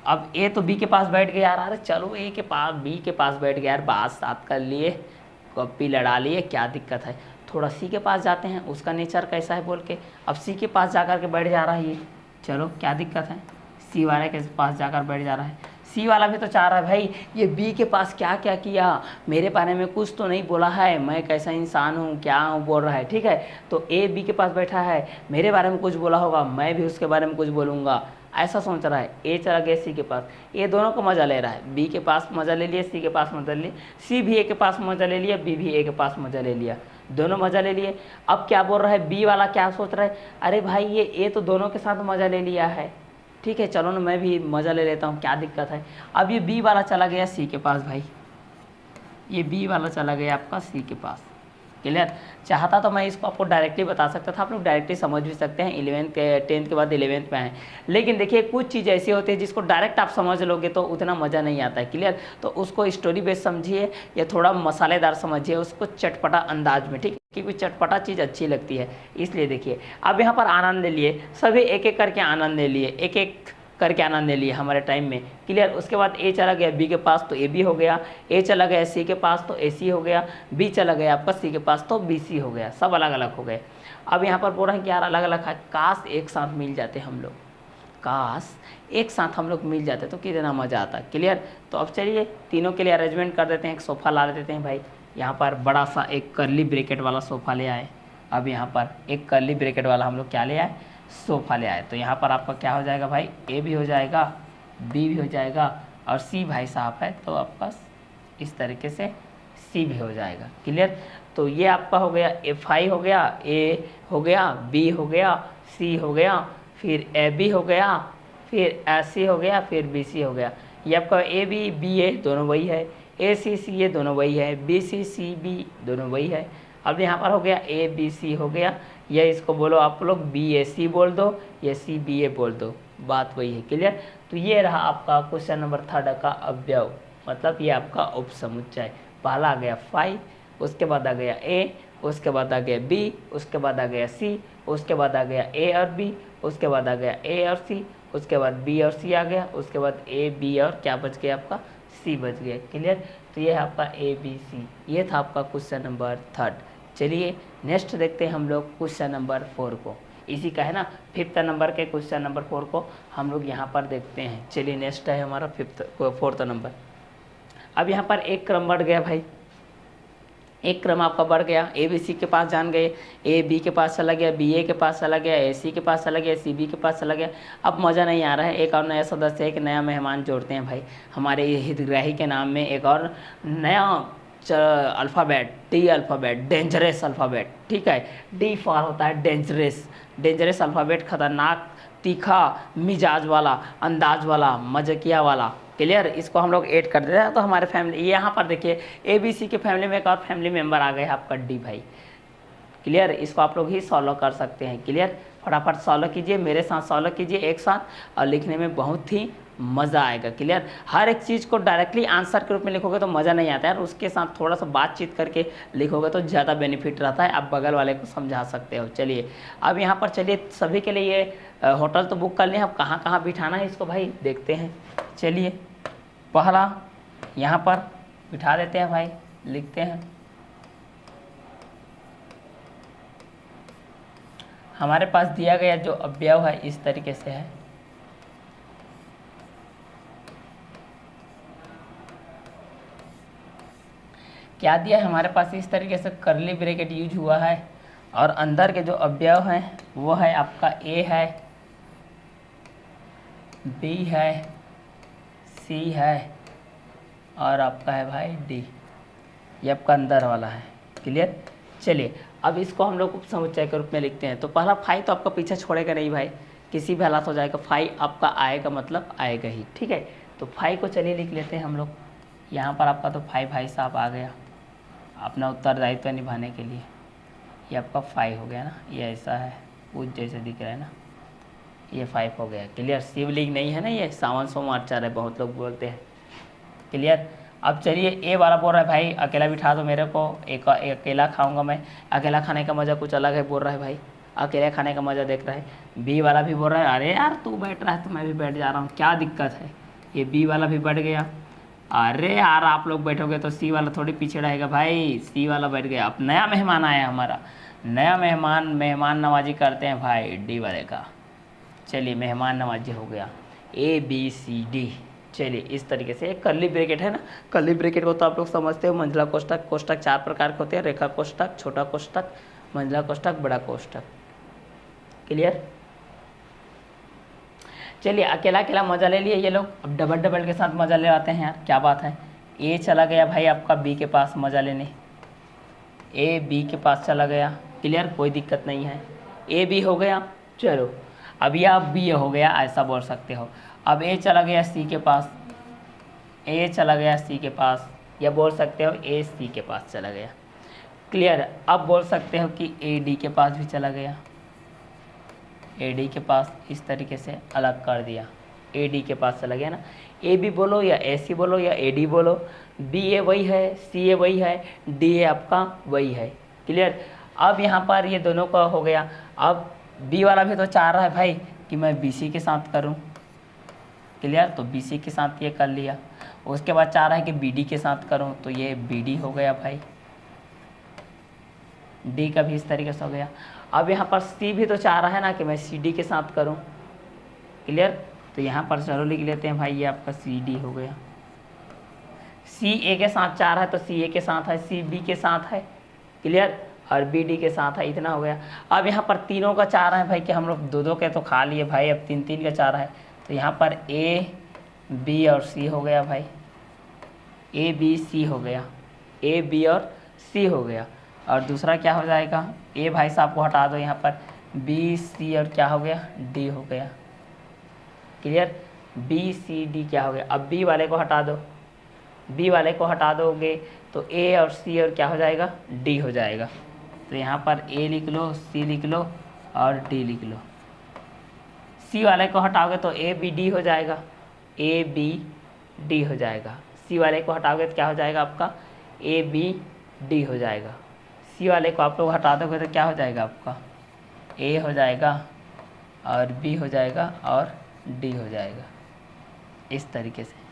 अब ए तो बी के पास बैठ गया यार, अरे चलो ए के पास बी के पास बैठ गया यार, बात साथ कर लिए, कॉपी लड़ा लिए, क्या दिक्कत है। थोड़ा सी के पास जाते हैं, उसका नेचर कैसा है बोल के। अब सी के पास जाकर के बैठ जा रहा है ये, चलो क्या दिक्कत है, सी वाले के पास जाकर बैठ जा रहा है। सी वाला भी तो चाह रहा है भाई ये बी के पास क्या क्या किया, मेरे बारे में कुछ तो नहीं बोला है, मैं कैसा इंसान हूँ क्या हूँ बोल रहा है। ठीक है, तो ए बी के पास बैठा है, मेरे बारे में कुछ बोला होगा, मैं भी उसके बारे में कुछ बोलूँगा, ऐसा सोच रहा है। ए चला गया सी के पास, ये दोनों को मज़ा ले रहा है, बी के पास मज़ा ले लिया, सी के पास मज़ा ले लिया, सी भी ए के पास मज़ा ले लिया, बी भी ए के पास मज़ा ले लिया, दोनों मज़ा ले लिए। अब क्या बोल रहा है बी वाला, क्या सोच रहा है, अरे भाई ये ए तो दोनों के साथ मज़ा ले लिया है, ठीक है चलो ना मैं भी मज़ा ले लेता हूँ, क्या दिक्कत है। अब ये बी वाला चला गया सी के पास भाई, ये बी वाला चला गया आपका सी के पास। क्लियर? चाहता तो मैं इसको आपको डायरेक्टली बता सकता था, आप लोग डायरेक्टली समझ भी सकते हैं, 10th के बाद 11th में आए। लेकिन देखिए कुछ चीज़ ऐसी होती है जिसको डायरेक्ट आप समझ लोगे तो उतना मज़ा नहीं आता है। क्लियर? तो उसको स्टोरी बेस समझिए या थोड़ा मसालेदार समझिए, उसको चटपटा अंदाज में, ठीक है, क्योंकि चटपटा चीज़ अच्छी लगती है। इसलिए देखिए अब यहाँ पर आनंद ले लिए, सभी एक एक करके आनंद ले लिए, एक एक करके आनंद ले लिए हमारे टाइम में। क्लियर? उसके बाद ए चला गया बी के पास तो ए बी हो गया, ए चला गया सी के पास तो ए सी हो गया, बी चला गया आपका सी के पास तो बी सी हो गया, सब अलग अलग हो गए। अब यहाँ पर बोल रहे हैं कि यार अलग अलग है, काश एक साथ मिल जाते हम लोग, काश एक साथ हम लोग मिल जाते तो कितना मज़ा आता। क्लियर? तो अब चलिए तीनों के लिए अरेंजमेंट कर देते हैं, एक सोफ़ा ला देते हैं भाई। यहाँ पर बड़ा सा एक कर्ली ब्रैकेट वाला सोफ़ा ले आए। अब यहाँ पर एक कर्ली ब्रैकेट वाला हम लोग क्या ले आए, सोफ़ा ले आए। तो यहाँ पर आपका क्या हो जाएगा भाई, ए भी हो जाएगा, बी भी हो जाएगा और सी भाई साहब है तो आपका इस तरीके से सी भी हो जाएगा। क्लियर? तो ये आपका हो गया एफ आई हो गया, ए हो गया, बी हो गया, सी हो गया, फिर ए बी हो गया, फिर एस सी हो गया, फिर बी सी हो गया। ये आपका ए बी बी ए दोनों वही है, ए सी सी ए दोनों वही है, बी सी सी बी दोनों वही है। अब यहाँ पर हो गया ए बी सी हो गया, या इसको बोलो आप लोग बी ए सी बोल दो या सी बी ए बोल दो, बात वही है। क्लियर? तो ये रहा आपका क्वेश्चन नंबर 3 का अवयव, मतलब ये आपका उपसमुच्चय। पहला आ गया फाई, उसके बाद आ गया ए, उसके बाद आ गया बी, उसके बाद आ गया सी, उसके बाद आ गया ए और बी, उसके बाद आ गया ए और सी, उसके बाद बी और सी आ गया, उसके बाद ए बी और क्या बच गया आपका सी बच गया। क्लियर? तो ये है आपका ए बी सी, ये था आपका क्वेश्चन नंबर 3। चलिए नेक्स्ट देखते हैं हम लोग क्वेश्चन नंबर 4 को, इसी का है ना 5th नंबर के क्वेश्चन नंबर 4 को हम लोग यहाँ पर देखते हैं। चलिए नेक्स्ट है हमारा 4th नंबर। अब यहाँ पर एक क्रम बढ़ गया भाई, एक क्रम आपका बढ़ गया, ए बी सी के पास जान गए, ए बी के पास चला गया, बी ए के पास चला गया, ए सी के पास चला गया, सी बी के पास चला गया। अब मज़ा नहीं आ रहा है, एक और नया सदस्य, एक नया मेहमान जोड़ते हैं भाई हमारे हितग्राही के नाम में, एक और नया alphabet, D alphabet, dangerous alphabet. ठीक है, डी फॉर होता है डेंजरस, डेंजरस अल्फ़ाबेट, खतरनाक, तीखा, मिजाज वाला, अंदाज वाला, मज़किया वाला। क्लियर? इसको हम लोग ऐड कर देते हैं तो हमारे फैमिली, यहाँ पर देखिए ए बी सी के फैमिली में एक और फैमिली मेम्बर आ गए आपका डी भाई। क्लियर, इसको आप लोग ही सॉल्व कर सकते हैं। क्लियर, फटाफट सॉल्व कीजिए, मेरे साथ सॉल्व कीजिए एक साथ, और लिखने में बहुत ही मज़ा आएगा। क्लियर, हर एक चीज़ को डायरेक्टली आंसर के रूप में लिखोगे तो मज़ा नहीं आता है, उसके साथ थोड़ा सा बातचीत करके लिखोगे तो ज़्यादा बेनिफिट रहता है, आप बगल वाले को समझा सकते हो। चलिए अब यहाँ पर चलिए सभी के लिए ये होटल तो बुक कर लें, अब कहाँ कहाँ बिठाना है इसको भाई देखते हैं। चलिए पहला यहाँ पर बिठा देते हैं भाई, लिखते हैं हमारे पास दिया गया जो अवयव है इस तरीके से है। क्या दिया है हमारे पास, इस तरीके से करली ब्रैकेट यूज हुआ है, और अंदर के जो अवयव हैं वो है आपका ए है, बी है, सी है, और आपका है भाई डी, ये आपका अंदर वाला है। क्लियर, चलिए अब इसको हम लोग उप समुच्चय के रूप में लिखते हैं। तो पहला फाई तो आपका पीछे छोड़ेगा नहीं भाई, किसी भी हालात हो जाएगा, फाई आपका आएगा मतलब आएगा ही। ठीक है, तो फाई को चलिए लिख लेते हैं हम लोग। यहाँ पर आपका तो फाई भाई साहब आ गया अपना उत्तरदायित्व निभाने के लिए, ये आपका फाई हो गया ना, ये ऐसा है पूछ जैसे दिख रहा है ना, ये 5 हो गया। क्लियर, शिवलिंग नहीं है ना, ये सावन सोमवार चल रहा है, बहुत लोग बोलते हैं। क्लियर, अब चलिए ए वाला बोल रहा है भाई अकेला बिठा दो मेरे को, एक अकेला खाऊंगा मैं, अकेला खाने का मज़ा कुछ अलग है बोल रहा है भाई, अकेले खाने का मज़ा देख रहा है। बी वाला भी बोल रहा है अरे यार तू बैठ रहा है तो मैं भी बैठ जा रहा हूँ, क्या दिक्कत है। ये बी वाला भी बैठ गया, अरे यार आप लोग बैठोगे तो सी वाला थोड़ी पीछे रहेगा भाई, सी वाला बैठ गया। अब नया मेहमान आया हमारा, नया मेहमान नवाजी करते हैं भाई डी वाले का। चलिए मेहमान नवाजी हो गया, ए बी सी डी। चलिए इस तरीके से एक कर्ली ब्रैकेट है ना, कर्ली ब्रैकेट को तो आप लोग समझते हो, मंझला कोष्ठक, कोष्ठक 4 प्रकार के होते हैं, रेखा कोष्ठक, छोटा कोष्ठक, मंझला कोष्ठक, बड़ा कोष्ठक। क्लियर, चलिए अकेला अकेला मजा ले लिए ये लोग, अब डबल डबल के साथ मजा ले आते हैं यार, क्या बात है। ए चला गया भाई आपका बी के पास मजा लेने, ए बी के पास चला गया। क्लियर, कोई दिक्कत नहीं है, ए बी हो गया। चलो अब यह बी हो गया, ऐसा बोल सकते हो। अब ए चला गया सी के पास, ए चला गया सी के पास, या बोल सकते हो ए सी के पास चला गया। क्लियर, अब बोल सकते हो कि ए डी के पास भी चला गया, ए डी के पास इस तरीके से अलग कर दिया, ए डी के पास चला गया ना। ए बी बोलो या ए सी बोलो या ए डी बोलो, बी ए वही है, सी ए वही है, डी ए आपका वही है। क्लियर, अब यहाँ पर ये दोनों का हो गया। अब बी वाला भी तो चाह रहा है भाई कि मैं बी सी के साथ करूँ। क्लियर, तो बी सी के साथ ये कर लिया, उसके बाद चाह रहा है कि बी डी के साथ करूँ, तो ये बी डी हो गया भाई, डी का भी इस तरीके से हो गया। अब यहाँ पर सी भी तो चाह रहा है ना कि मैं सी डी के साथ करूँ। क्लियर, तो यहाँ पर चलो लिख लेते हैं भाई, ये आपका सी डी हो गया। सी ए के साथ चाह रहा है तो सी ए के साथ है, सी बी के साथ है। क्लियर, और बी डी के साथ है, इतना हो गया। अब यहाँ पर तीनों का चाह रहा है भाई कि हम लोग दो दो के तो खा लिए भाई, अब तीन तीन का चाह रहा है, तो यहाँ पर ए बी और सी हो गया भाई, ए बी सी हो गया, ए बी और सी हो गया। और दूसरा क्या हो जाएगा, ए भाई साहब को हटा दो, यहाँ पर बी सी और क्या हो गया, डी हो गया। क्लियर, बी सी डी क्या हो गया। अब बी वाले को हटा दो, बी वाले को हटा दोगे तो ए और सी और क्या हो जाएगा, डी हो जाएगा। तो यहाँ पर ए लिख लो, सी लिख लो और डी लिख लो। सी वाले को हटाओगे तो ए बी डी हो जाएगा, ए बी डी हो जाएगा। सी वाले को हटाओगे तो क्या हो जाएगा आपका, ए बी डी हो जाएगा। सी वाले को आप लोग हटा दोगे तो क्या हो जाएगा आपका, ए हो जाएगा और बी हो जाएगा और डी हो जाएगा, इस तरीके से।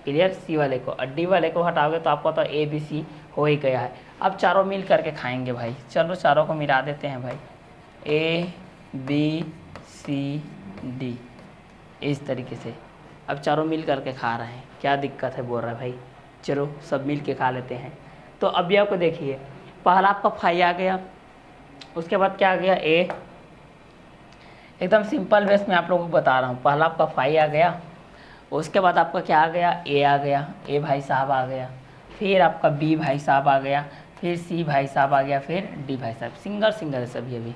क्लियर, सी वाले को और डी वाले को हटाओगे तो आपका तो ए बी सी हो ही गया है। अब चारों मिल करके खाएंगे भाई, चलो चारों को मिला देते हैं भाई, ए बी सी डी, इस तरीके से। अब चारों मिल करके खा रहे हैं, क्या दिक्कत है बोल रहा है भाई, चलो सब मिल के खा लेते हैं। तो अवयव को देखिए, पहला आपका फाई आ गया, उसके बाद क्या आ गया, ए। एकदम सिंपल वेस में आप लोगों को बता रहा हूँ, पहला आपका फाई आ गया, उसके बाद आपका क्या आ गया, ए आ गया, ए भाई साहब आ गया, फिर आपका बी भाई साहब आ गया, फिर सी भाई साहब आ गया, फिर डी भाई साहब। सिंगल सिंगल है सभी,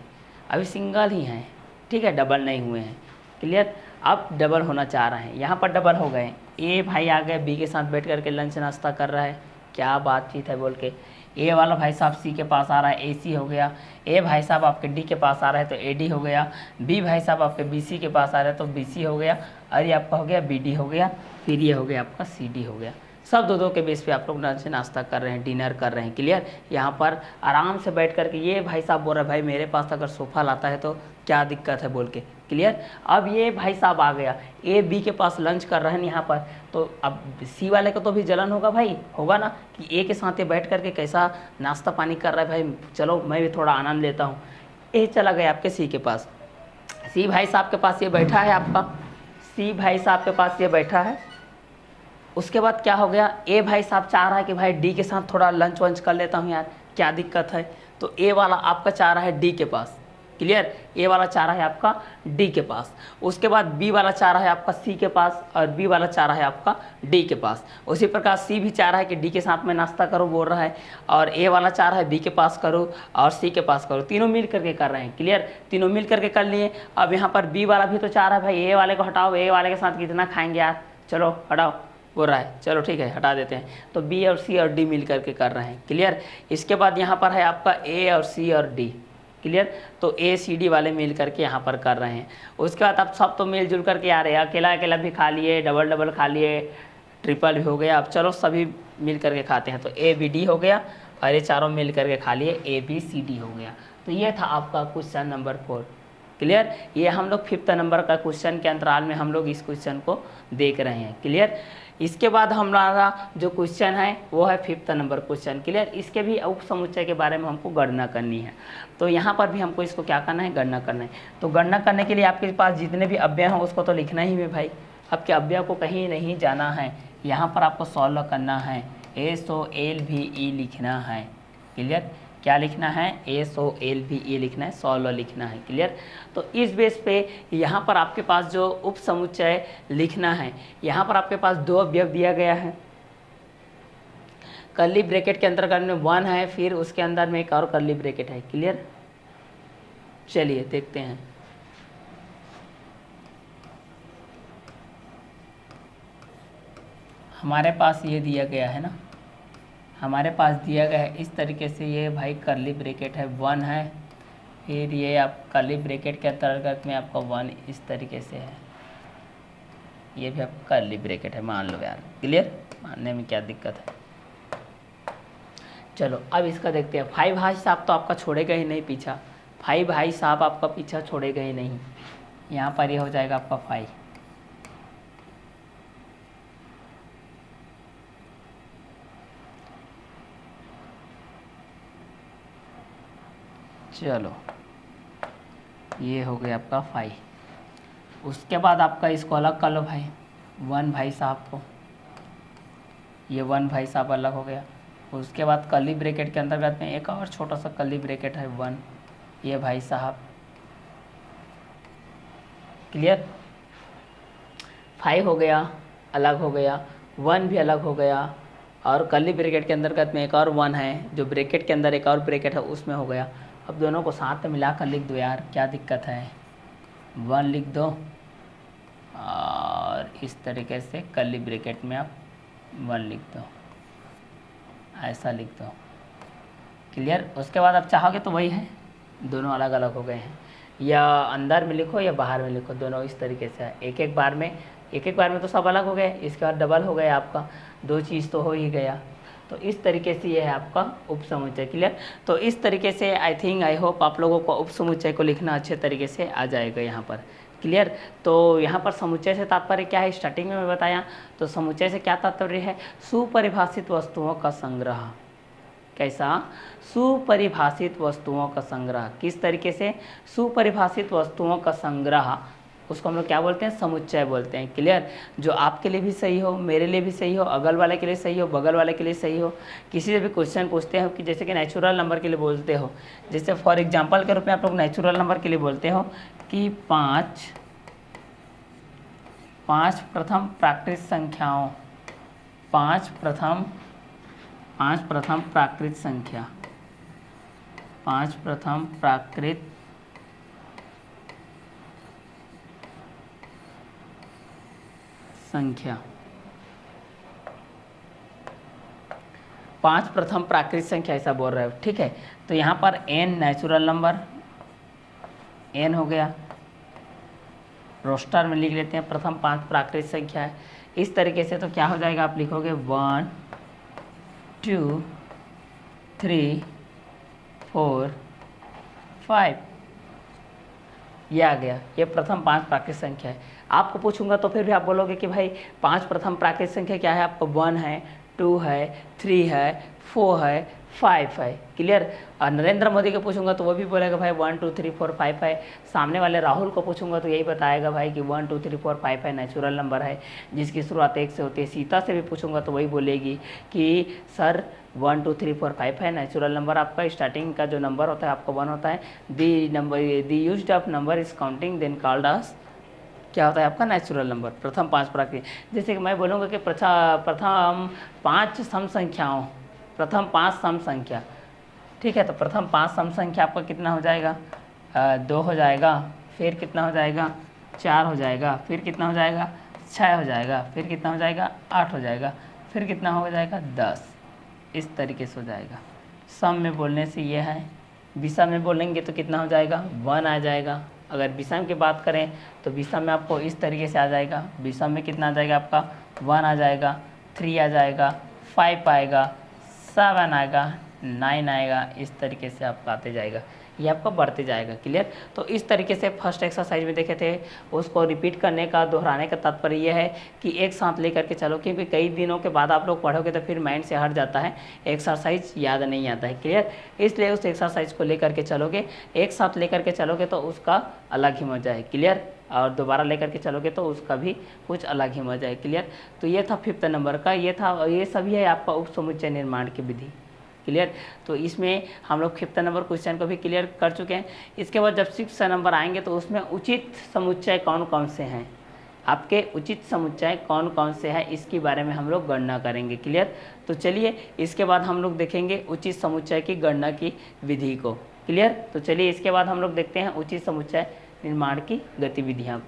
अभी सिंगल ही हैं, ठीक है, डबल नहीं हुए हैं। क्लियर, अब डबल होना चाह रहे हैं, यहाँ पर डबल हो गए। ए भाई आ गए, बी के साथ बैठ करके लंच नाश्ता कर रहा है, क्या बातचीत है बोल के। ए वाला भाई साहब सी के पास आ रहा है, ए सी हो गया। ए भाई साहब आपके डी के पास आ रहा है तो ए डी हो गया। बी भाई साहब आपके बी सी के पास आ रहा है तो बी सी हो गया। और ये आपका हो गया बी डी हो गया। फिर ये हो गया आपका सी डी हो गया। सब दो दो के बेस पे आप लोग नाश्ता कर रहे हैं, डिनर कर रहे हैं। क्लियर। यहाँ पर आराम से बैठ करके ये भाई साहब बोल रहा है भाई मेरे पास अगर सोफ़ा लाता है तो क्या दिक्कत है बोल के। क्लियर। अब ये भाई साहब आ गया, ए बी के पास लंच कर रहे हैं यहाँ पर, तो अब सी वाले को तो भी जलन होगा भाई, होगा ना कि ए के साथ ये बैठ करके कैसा नाश्ता पानी कर रहा है भाई, चलो मैं भी थोड़ा आनंद लेता हूँ। ए चला गया आपके सी के पास। सी भाई साहब के पास ये बैठा है आपका, सी भाई साहब के पास ये बैठा है। उसके बाद क्या हो गया, ए भाई साहब चाह रहा है कि भाई डी के साथ थोड़ा लंच वंच कर लेता हूँ यार, क्या दिक्कत है। तो ए वाला आपका चाह रहा है डी के पास। क्लियर। ए वाला चाह रहा है आपका डी के पास। उसके बाद बी वाला चाह रहा है आपका सी के पास और बी वाला चाह रहा है आपका डी के पास। उसी प्रकार सी भी चाह रहा है कि डी के साथ में नाश्ता करो बोल रहा है, और ए वाला चाह रहा है बी के पास करो और सी के पास करो। तीनों मिल करके कर रहे हैं। क्लियर। तीनों मिल करके कर लिए। अब यहाँ पर बी वाला भी तो चाह रहा है भाई ए वाले को हटाओ, ए वाले के साथ कितना खाएंगे यार, चलो हटाओ बोल रहा है, चलो ठीक है हटा देते हैं। तो बी और सी और डी मिल करके कर रहे हैं। क्लियर। इसके बाद यहाँ पर है आपका ए और सी और डी। क्लियर। तो ए सी डी वाले मिल करके यहाँ पर कर रहे हैं। उसके बाद अब सब तो मिलजुल करके आ रहे हैं, अकेला अकेला भी खा लिए, डबल डबल खा लिए, ट्रिपल भी हो गया। अब चलो सभी मिल करके खाते हैं, तो ए बी डी हो गया और ये चारों मिल करके खा लिए, ए बी सी डी हो गया। तो ये था आपका क्वेश्चन नंबर 4। क्लियर। ये हम लोग 5th नंबर का क्वेश्चन के अंतराल में हम लोग इस क्वेश्चन को देख रहे हैं। क्लियर। इसके बाद हमारा जो क्वेश्चन है वो है 5th नंबर क्वेश्चन। क्लियर। इसके भी उप समुच्चय के बारे में हमको गणना करनी है, तो यहाँ पर भी हमको इसको क्या करना है, गणना करना है। तो गणना करने के लिए आपके पास जितने भी अव्यय हैं उसको तो लिखना ही है भाई। आपके अव्यय को कहीं नहीं जाना है, यहाँ पर आपको सॉल्व करना है। SOLVE लिखना है। क्लियर। क्या लिखना है, SOLVE लिखना है, सॉल्व लिखना है। क्लियर। तो इस बेस पे यहाँ पर आपके पास जो उप समुच्चय लिखना है, यहाँ पर आपके पास 2 अवयव दिया गया है। कर्ली ब्रैकेट के अंतर्गत में 1 है, फिर उसके अंदर में एक और कर्ली ब्रैकेट है। क्लियर। चलिए देखते हैं। हमारे पास ये दिया गया है ना, हमारे पास दिया गया है इस तरीके से, ये भाई कर्ली ब्रैकेट है 1 है, फिर ये आप कर्ली ब्रैकेट के अंतर्गत में आपका 1 इस तरीके से है, ये भी आपका कर्ली ब्रैकेट है, मान लो यार। क्लियर। मानने में क्या दिक्कत है। चलो अब इसका देखते हैं। 5 भाई साहब तो आपका छोड़ेगा ही नहीं पीछा, 5 भाई साहब आपका पीछा छोड़ेगा ही नहीं। यहाँ पर ये हो जाएगा आपका 5। चलो ये हो गया आपका 5। उसके बाद आपका इसको अलग कर लो भाई, 1 भाई साहब को, ये 1 भाई साहब अलग हो गया। उसके बाद कर्ली ब्रैकेट के अंतर्गत में एक और छोटा सा कर्ली ब्रैकेट है 1, ये भाई साहब। क्लियर। 5 हो गया, अलग हो गया, 1 भी अलग हो गया, और कर्ली ब्रैकेट के अंतर्गत में एक और 1 है, जो ब्रैकेट के अंदर एक और ब्रैकेट है उसमें हो गया। अब दोनों को साथ में मिलाकर लिख दो यार, क्या दिक्कत है। 1 लिख दो और इस तरीके से कर्ली ब्रैकेट में आप 1 लिख दो, ऐसा लिख दो। क्लियर। उसके बाद आप चाहोगे तो वही है, दोनों अलग अलग हो गए हैं, या अंदर में लिखो या बाहर में लिखो, दोनों इस तरीके से है। एक एक बार में तो सब अलग हो गए, इसके बाद डबल हो गया आपका, 2 चीज़ तो हो ही गया। तो इस तरीके से ये है आपका उप समुच्चय। क्लियर। तो इस तरीके से आई होप आप लोगों को उप समुच्चय को लिखना अच्छे तरीके से आ जाएगा यहाँ पर। क्लियर। तो यहाँ पर समुच्चय से तात्पर्य क्या है, स्टार्टिंग में मैं बताया। तो समुच्चय से क्या तात्पर्य है, सुपरिभाषित वस्तुओं का संग्रह। कैसा, सुपरिभाषित वस्तुओं का संग्रह। किस तरीके से, सुपरिभाषित वस्तुओं का संग्रह, उसको हम लोग क्या बोलते हैं, समुच्चय बोलते हैं। क्लियर। जो आपके लिए भी सही हो, मेरे लिए भी सही हो, अगल वाले के लिए सही हो, बगल वाले के लिए सही हो। किसी से भी क्वेश्चन पूछते हो कि जैसे कि नेचुरल नंबर के लिए बोलते हो, जैसे फॉर एग्जांपल के रूप में आप लोग नेचुरल नंबर के लिए बोलते हो कि 5 प्रथम प्राकृत संख्याओं, 5 प्रथम प्राकृत संख्या, 5 प्रथम प्राकृत संख्या। 5 प्रथम प्राकृतिक संख्या ऐसा बोल रहे हो, ठीक है। तो यहाँ पर n नेचुरल नंबर, n हो गया, रोस्टर में लिख लेते हैं प्रथम 5 प्राकृतिक संख्या है। इस तरीके से तो क्या हो जाएगा, आप लिखोगे 1 2 3 4 5, ये आ गया, ये प्रथम 5 प्राकृतिक संख्या है। आपको पूछूंगा तो फिर भी आप बोलोगे कि भाई 5 प्रथम प्राकृतिक संख्या क्या है, आपको 1 है, 2 है, 3 है, 4 है, 5 है, क्लियर। और नरेंद्र मोदी को पूछूंगा तो वो भी बोलेगा भाई 1 2 3 4 5 है। सामने वाले राहुल को पूछूंगा तो यही बताएगा भाई कि 1 2 3 4 5 है, नेचुरल नंबर है जिसकी शुरुआत 1 से होती है। सीता से भी पूछूंगा तो वही बोलेगी कि सर 1 2 3 4 5 है, नेचुरल नंबर आपका स्टार्टिंग का जो नंबर होता है आपका 1 होता है। The used of number is counting then called us, क्या होता है आपका नेचुरल नंबर, प्रथम 5 प्राकृतिक। जैसे कि मैं बोलूँगा कि प्रथम 5 सम संख्याओं, प्रथम 5 सम संख्या, ठीक है। तो प्रथम 5 सम संख्या आपका कितना हो जाएगा, 2 हो जाएगा, फिर कितना हो जाएगा, 4 हो जाएगा, फिर कितना हो जाएगा, 6 हो जाएगा, फिर कितना हो जाएगा, 8 हो जाएगा, फिर कितना हो जाएगा, 10। इस तरीके से हो जाएगा। सम में बोलने से ये है, विषम में बोलेंगे तो कितना हो जाएगा, 1 आ जाएगा। अगर विषम की बात करें तो विषम में आपको इस तरीके से आ जाएगा, विषम में कितना आ जाएगा आपका, 1 आ जाएगा, 3 आ जाएगा, 5 आएगा, 7 आएगा, 9 आएगा। इस तरीके से आपका आते जाएगा, ये आपका बढ़ते जाएगा, क्लियर। तो इस तरीके से फर्स्ट एक्सरसाइज में देखे थे, उसको रिपीट करने का, दोहराने का तात्पर्य यह है कि एक साथ लेकर के चलो, क्योंकि कई दिनों के बाद आप लोग पढ़ोगे तो फिर माइंड से हट जाता है, एक्सरसाइज याद नहीं आता है, क्लियर। इसलिए उस एक्सरसाइज को लेकर के चलोगे, एक साथ लेकर के चलोगे तो उसका अलग ही मजा है, क्लियर। और दोबारा लेकर के चलोगे तो उसका भी कुछ अलग ही मजा है, क्लियर। तो ये था 5th नंबर का, ये सभी है आपका उप समुच्चय निर्माण की विधि, क्लियर। तो इसमें हम लोग 5th नंबर क्वेश्चन को भी क्लियर कर चुके हैं। इसके बाद जब 6th नंबर आएंगे तो उसमें उचित समुच्चय कौन कौन से हैं, आपके उचित समुच्चय कौन कौन से हैं, इसके बारे में हम लोग गणना करेंगे, क्लियर। तो चलिए इसके बाद हम लोग देखेंगे उचित समुच्चय की गणना की विधि को, क्लियर। तो चलिए इसके बाद हम लोग देखते हैं उचित समुच्चय निर्माण की गतिविधियाँ को।